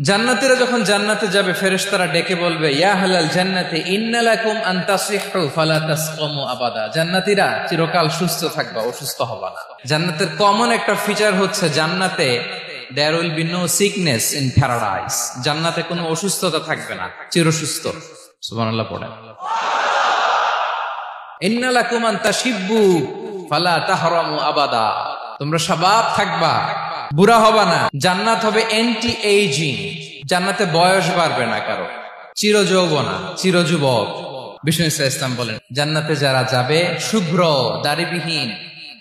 জান্নাতীরা যখন জান্নাতে যাবে ফেরেশতারা ডেকে বলবে, ইয়া আহলাল জান্নাতি ইন্না লাকুম আন তাসিহু ফালা তাসকামু আবাদা। জান্নাতীরা চিরকাল সুস্থ থাকবা, অসুস্থ হবা না। জান্নাতের কমন একটা ফিচার হচ্ছে জান্নাতে there will be no sickness in paradise। জান্নাতে কোনো অসুস্থতা থাকবে না, চিরসুস্থ। সুবহানাল্লাহ পড়েন। ইন্না লাকুম আন তাশিব্বু ফালা তাহরামু আবাদা। তোমরা শাবাব থাকবা, বুড়া হবা না। জান্নাত হবে অ্যান্টি এইজিং। জান্নাতে বয়স বাড়বে না কারো, চির যৌবনা, চির যুবক। বিষ্ণু ইসলাম বলেন, জান্নাতে যারা যাবে শুভ্র দাড়িবিহীন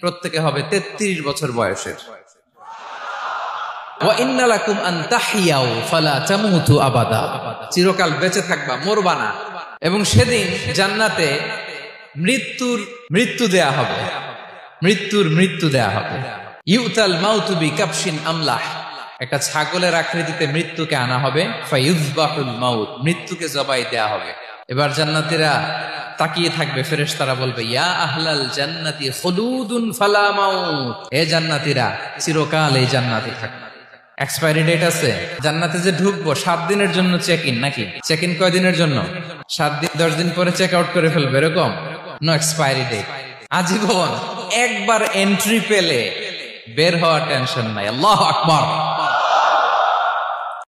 প্রত্যেকে হবে 33 বছর বয়সের। ওয়া ইন্না লাকুম আন তাহিয়াউ ফালা তামুতু আবাদা। চিরকাল বেঁচে থাকবা, মরবা না। এবং সেদিন জান্নাতে মৃত্যু দেয়া হবে, মৃত্যু দেয়া হবে। ইউতাল মাউতু বিকাবশিন আমলাহ। একটা ছাগলের আকৃতিতে মৃত্যুকে আনা হবে। ফায়ুযবাহুল মাউত, মৃত্যুকে জবাই দেয়া হবে। এবার জান্নাতীরা তাকিয়ে থাকবে, ফেরেশতারা বলবে, ইয়া আহলাল জান্নাতি খুলুদুন ফালা মাউত। হে জান্নাতীরা, চিরকাল এই জান্নাতে থাকবে। এক্সপায়ারি ডেট আছে? জান্নাতে যে ঢুকবো 7 দিনের জন্য চেক ইন, নাকি চেক ইন কয় দিনের জন্য? 7 দিন, 10 দিন পরে চেক আউট করে ফেলবে, এরকম? নো এক্সপায়ারি ডেট, আজীবন। একবার এন্ট্রি পেলে বের হওয়ার টেনশন নাই। আল্লাহু আকবার।